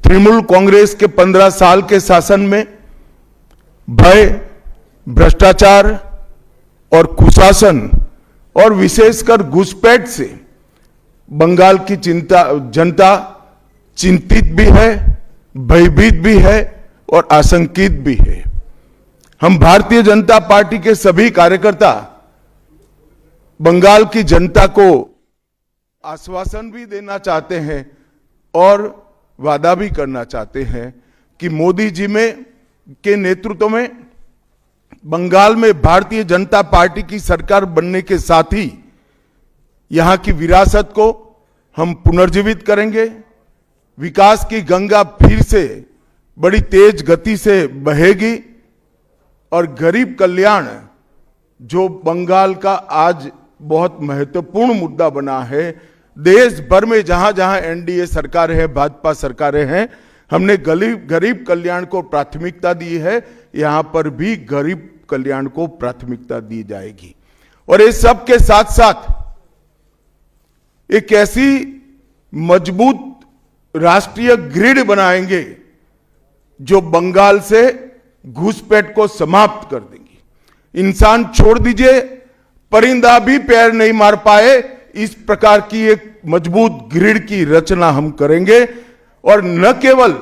तृणमूल कांग्रेस के 15 साल के शासन में भय, भ्रष्टाचार और कुशासन और विशेषकर घुसपैठ से बंगाल की जनता चिंतित भी है, भयभीत भी है और आशंकित भी है। हम भारतीय जनता पार्टी के सभी कार्यकर्ता बंगाल की जनता को आश्वासन भी देना चाहते हैं और वादा भी करना चाहते हैं कि मोदी जी के नेतृत्व में बंगाल में भारतीय जनता पार्टी की सरकार बनने के साथ ही यहां की विरासत को हम पुनर्जीवित करेंगे। विकास की गंगा फिर से बड़ी तेज गति से बहेगी और गरीब कल्याण, जो बंगाल का आज बहुत महत्वपूर्ण मुद्दा बना है, देश भर में जहां जहां एनडीए सरकारें हैं, भाजपा सरकारें हैं, हमने गरीब कल्याण को प्राथमिकता दी है। यहां पर भी गरीब कल्याण को प्राथमिकता दी जाएगी और इस सब के साथ साथ एक ऐसी मजबूत राष्ट्रीय ग्रिड बनाएंगे जो बंगाल से घुसपैठ को समाप्त कर देंगी। इंसान छोड़ दीजिए, परिंदा भी पैर नहीं मार पाए, इस प्रकार की एक मजबूत ग्रिड की रचना हम करेंगे और न केवल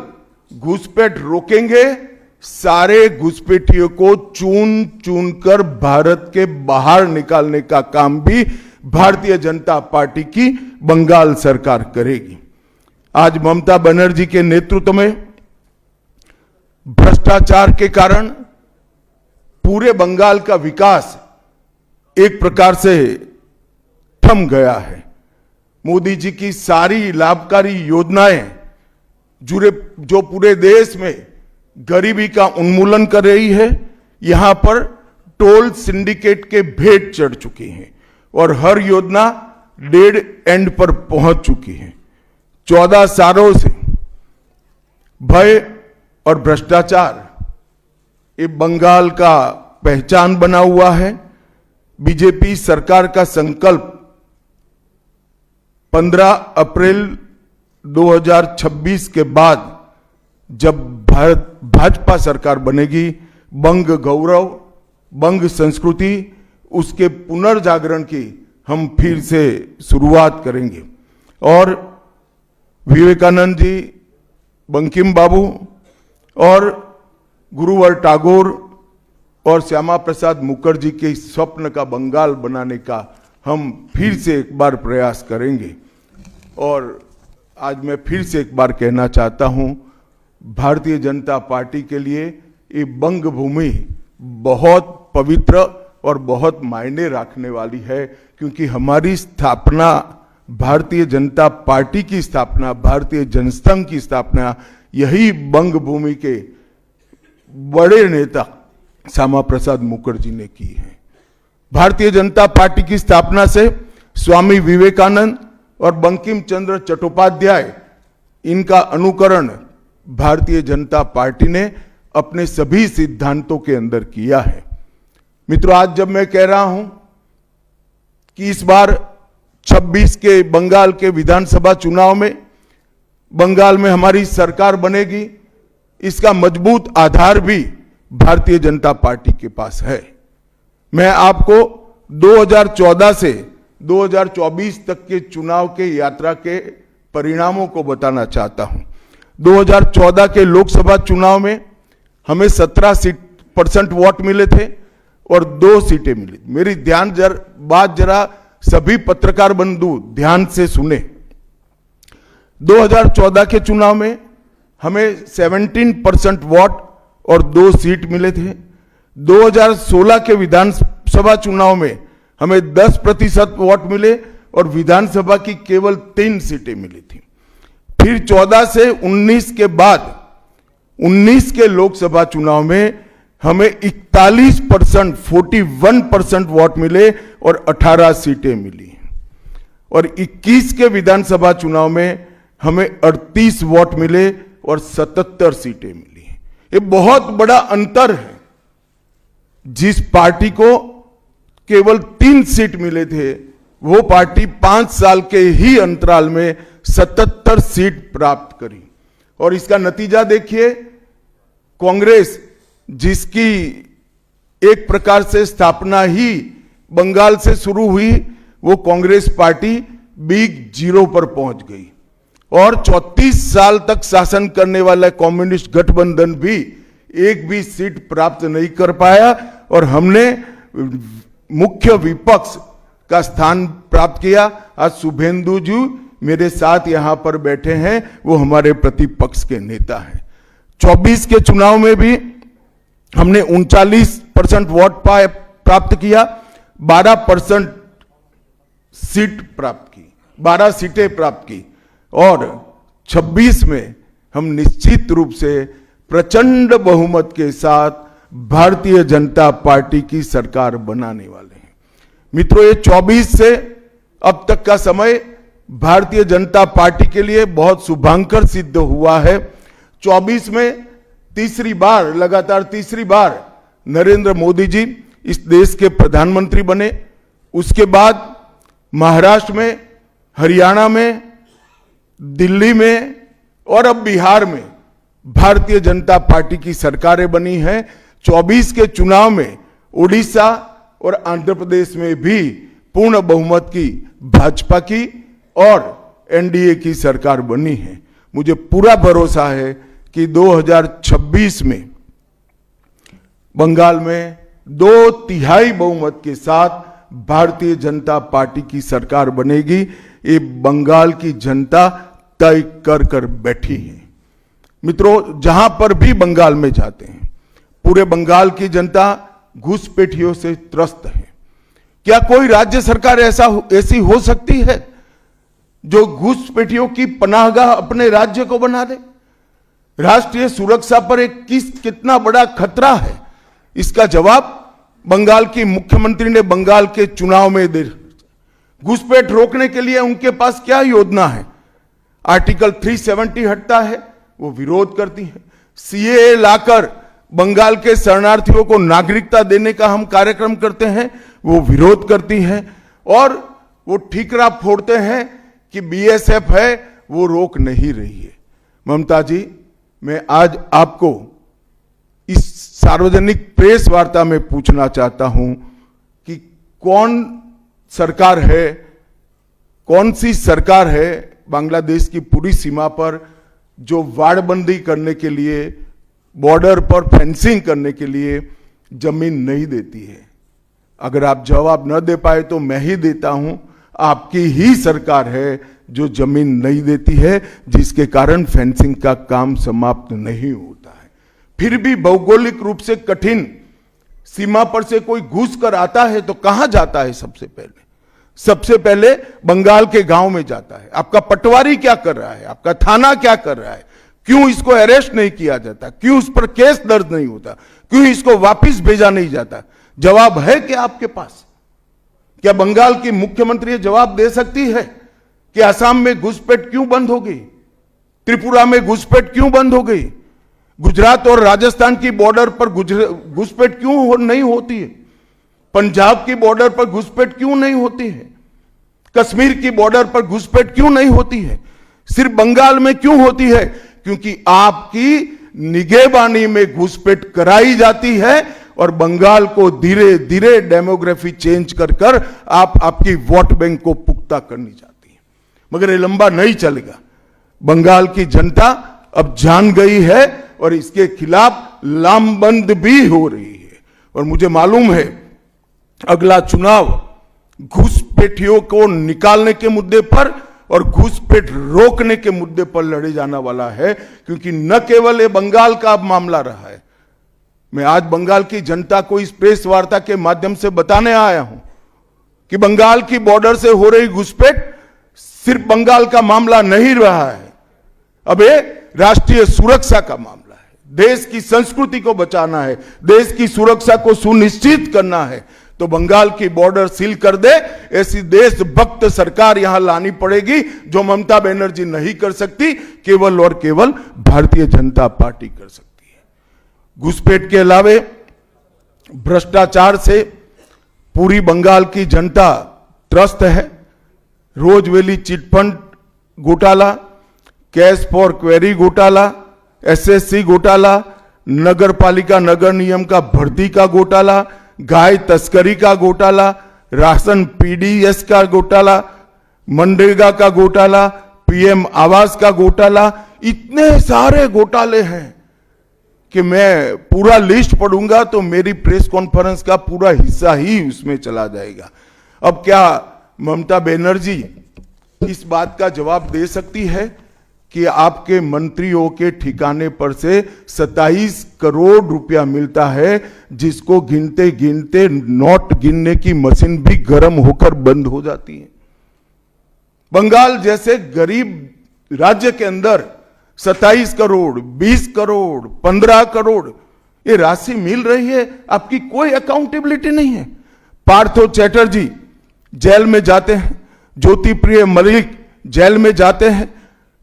घुसपैठ रोकेंगे, सारे घुसपैठियों को चुन चुन कर भारत के बाहर निकालने का काम भी भारतीय जनता पार्टी की बंगाल सरकार करेगी। आज ममता बनर्जी के नेतृत्व में भ्रष्टाचार के कारण पूरे बंगाल का विकास एक प्रकार से थम गया है। मोदी जी की सारी लाभकारी योजनाएं जो पूरे देश में गरीबी का उन्मूलन कर रही है, यहां पर टोल सिंडिकेट के भेंट चढ़ चुकी हैं और हर योजना डेड एंड पर पहुंच चुकी है। 14 सालों से भय और भ्रष्टाचार ये बंगाल का पहचान बना हुआ है। बीजेपी सरकार का संकल्प 15 अप्रैल 2026 के बाद जब भाजपा सरकार बनेगी, बंग गौरव, बंग संस्कृति, उसके पुनर्जागरण की हम फिर से शुरुआत करेंगे और विवेकानंद जी, बंकिम बाबू और गुरुवर टैगोर और श्यामा प्रसाद मुखर्जी के स्वप्न का बंगाल बनाने का हम फिर से एक बार प्रयास करेंगे। और आज मैं फिर से एक बार कहना चाहता हूं, भारतीय जनता पार्टी के लिए ये बंग भूमि बहुत पवित्र और बहुत मायने रखने वाली है, क्योंकि हमारी स्थापना, भारतीय जनता पार्टी की स्थापना, भारतीय जनसंघ की स्थापना यही बंग भूमि के बड़े नेता श्यामा प्रसाद मुखर्जी ने की है। भारतीय जनता पार्टी की स्थापना से स्वामी विवेकानंद और बंकिम चंद्र चट्टोपाध्याय, इनका अनुकरण भारतीय जनता पार्टी ने अपने सभी सिद्धांतों के अंदर किया है। मित्रों, आज जब मैं कह रहा हूं कि इस बार 26 के बंगाल के विधानसभा चुनाव में बंगाल में हमारी सरकार बनेगी, इसका मजबूत आधार भी भारतीय जनता पार्टी के पास है। मैं आपको 2014 से 2024 तक के चुनाव के यात्रा के परिणामों को बताना चाहता हूं। 2014 के लोकसभा चुनाव में हमें 17% वोट मिले थे और 2 सीटें मिली। मेरी बात जरा सभी पत्रकार बंधु ध्यान से सुने। 2014 के चुनाव में हमें 17% वोट और 2 सीट मिले थे। 2016 के विधानसभा चुनाव में हमें 10% वोट मिले और विधानसभा की केवल 3 सीटें मिली थी। फिर 14 से 19 के बाद 19 के लोकसभा चुनाव में हमें 41% वोट मिले और 18 सीटें मिली और 21 के विधानसभा चुनाव में हमें 38 वोट मिले और 77 सीटें मिली। ये बहुत बड़ा अंतर है। जिस पार्टी को केवल 3 सीट मिले थे, वो पार्टी 5 साल के ही अंतराल में 77 सीट प्राप्त करी। और इसका नतीजा देखिए, कांग्रेस जिसकी एक प्रकार से स्थापना ही बंगाल से शुरू हुई, वो कांग्रेस पार्टी बिग जीरो पर पहुंच गई और 34 साल तक शासन करने वाला कम्युनिस्ट गठबंधन भी एक भी सीट प्राप्त नहीं कर पाया और हमने मुख्य विपक्ष का स्थान प्राप्त किया। आज शुभेंदु जी मेरे साथ यहां पर बैठे हैं, वो हमारे प्रतिपक्ष के नेता हैं। 24 के चुनाव में भी हमने 39% वोट प्राप्त किया, 12% सीट प्राप्त की, 12 सीटें प्राप्त की और 26 में हम निश्चित रूप से प्रचंड बहुमत के साथ भारतीय जनता पार्टी की सरकार बनाने वाले हैं। मित्रों, ये 24 से अब तक का समय भारतीय जनता पार्टी के लिए बहुत शुभांकर सिद्ध हुआ है। 24 में लगातार तीसरी बार नरेंद्र मोदी जी इस देश के प्रधानमंत्री बने। उसके बाद महाराष्ट्र में, हरियाणा में, दिल्ली में और अब बिहार में भारतीय जनता पार्टी की सरकारें बनी हैं। 24 के चुनाव में उड़ीसा और आंध्र प्रदेश में भी पूर्ण बहुमत की भाजपा की और एनडीए की सरकार बनी है। मुझे पूरा भरोसा है कि 2026 में बंगाल में 2/3 बहुमत के साथ भारतीय जनता पार्टी की सरकार बनेगी। ये बंगाल की जनता तय कर कर बैठी है। मित्रों, जहां पर भी बंगाल में जाते हैं, पूरे बंगाल की जनता घुसपैठियों से त्रस्त है। क्या कोई राज्य सरकार ऐसी हो सकती है जो घुसपैठियों की पनाहगाह अपने राज्य को बना दे? राष्ट्रीय सुरक्षा पर कितना बड़ा खतरा है, इसका जवाब बंगाल की मुख्यमंत्री ने बंगाल के चुनाव में दे। घुसपैठ रोकने के लिए उनके पास क्या योजना है? आर्टिकल 370 हटता है, वो विरोध करती है। सीएए लाकर बंगाल के शरणार्थियों को नागरिकता देने का हम कार्यक्रम करते हैं, वो विरोध करती हैं और वो ठीकरा फोड़ते हैं कि बीएसएफ है, वो रोक नहीं रही है। ममता जी, मैं आज आपको इस सार्वजनिक प्रेस वार्ता में पूछना चाहता हूं कि कौन सी सरकार है बांग्लादेश की पूरी सीमा पर जो वाड़बंदी करने के लिए, बॉर्डर पर फेंसिंग करने के लिए जमीन नहीं देती है? अगर आप जवाब न दे पाए तो मैं ही देता हूं। आपकी ही सरकार है जो जमीन नहीं देती है, जिसके कारण फेंसिंग का काम समाप्त नहीं होता है। फिर भी भौगोलिक रूप से कठिन सीमा पर से कोई घुस कर आता है तो कहां जाता है? सबसे पहले बंगाल के गांव में जाता है। आपका पटवारी क्या कर रहा है? आपका थाना क्या कर रहा है? क्यों इसको अरेस्ट नहीं किया जाता? क्यों उस पर केस दर्ज नहीं होता? क्यों इसको वापस भेजा नहीं जाता? जवाब है क्या आपके पास? क्या बंगाल की मुख्यमंत्री जवाब दे सकती है कि असम में घुसपैठ क्यों बंद हो गई? त्रिपुरा में घुसपैठ क्यों बंद हो गई? गुजरात और राजस्थान की बॉर्डर पर घुसपैठ क्यों नहीं होती है? पंजाब की बॉर्डर पर घुसपैठ क्यों नहीं होती है? कश्मीर की बॉर्डर पर घुसपैठ क्यों नहीं होती है? सिर्फ बंगाल में क्यों होती है? क्योंकि आपकी निगहबानी में घुसपैठ कराई जाती है और बंगाल को धीरे धीरे डेमोग्राफी चेंज कर आप आपकी वोट बैंक को पुख्ता करनी चाहती है। मगर ये लंबा नहीं चलेगा। बंगाल की जनता अब जान गई है और इसके खिलाफ लामबंद भी हो रही है। और मुझे मालूम है अगला चुनाव घुसपैठियों को निकालने के मुद्दे पर और घुसपैठ रोकने के मुद्दे पर लड़े जाने वाला है, क्योंकि न केवल ये बंगाल का अब मामला रहा है। मैं आज बंगाल की जनता को इस प्रेस वार्ता के माध्यम से बताने आया हूं कि बंगाल की बॉर्डर से हो रही घुसपैठ सिर्फ बंगाल का मामला नहीं रहा है, अब ये राष्ट्रीय सुरक्षा का मामला है। देश की संस्कृति को बचाना है, देश की सुरक्षा को सुनिश्चित करना है, तो बंगाल की बॉर्डर सील कर दे, ऐसी देशभक्त सरकार यहां लानी पड़ेगी जो ममता बनर्जी नहीं कर सकती, केवल और केवल भारतीय जनता पार्टी कर सकती है। घुसपैठ के अलावे भ्रष्टाचार से पूरी बंगाल की जनता त्रस्त है। रोजवेली चिटफंड घोटाला, कैश फॉर क्वेरी घोटाला, एसएससी घोटाला, नगर पालिका नगर नियम का भर्ती का घोटाला, गाय तस्करी का घोटाला, राशन पीडीएस का घोटाला, मनरेगा का घोटाला, पीएम आवास का घोटाला, इतने सारे घोटाले हैं कि मैं पूरा लिस्ट पढ़ूंगा तो मेरी प्रेस कॉन्फ्रेंस का पूरा हिस्सा ही उसमें चला जाएगा। अब क्या ममता बनर्जी इस बात का जवाब दे सकती है कि आपके मंत्रियों के ठिकाने पर से 27 करोड़ रुपया मिलता है, जिसको गिनते गिनते नोट गिनने की मशीन भी गर्म होकर बंद हो जाती है। बंगाल जैसे गरीब राज्य के अंदर 27 करोड़, 20 करोड़, 15 करोड़ ये राशि मिल रही है, आपकी कोई अकाउंटेबिलिटी नहीं है। पार्थो चैटर्जी जेल में जाते हैं, ज्योति प्रिय मलिक जेल में जाते हैं,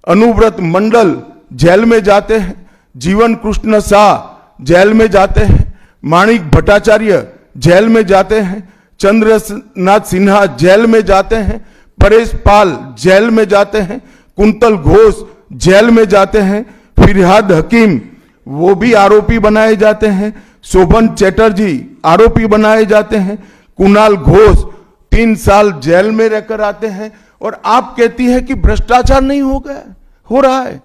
अनुव्रत मंडल जेल में जाते हैं, जीवन कृष्ण शाह जेल में जाते हैं, माणिक भट्टाचार्य जेल में जाते हैं, चंद्रनाथ सिन्हा जेल में जाते हैं, परेश पाल जेल में जाते हैं, कुंतल घोष जेल में जाते हैं, फिरहाद हकीम वो भी आरोपी बनाए जाते हैं, शोभन चैटर्जी आरोपी बनाए जाते हैं, कुणाल घोष 3 साल जेल में रहकर आते हैं, और आप कहती है कि भ्रष्टाचार नहीं हो गया, हो रहा है।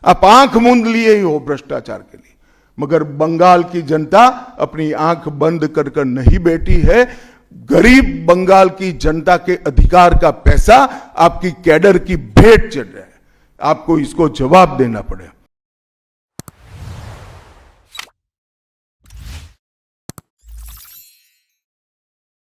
आप आंख मूंद लिए ही हो भ्रष्टाचार के लिए, मगर बंगाल की जनता अपनी आंख बंद कर कर नहीं बैठी है। गरीब बंगाल की जनता के अधिकार का पैसा आपकी कैडर की भेंट चढ़ रहा है, आपको इसको जवाब देना पड़ेगा।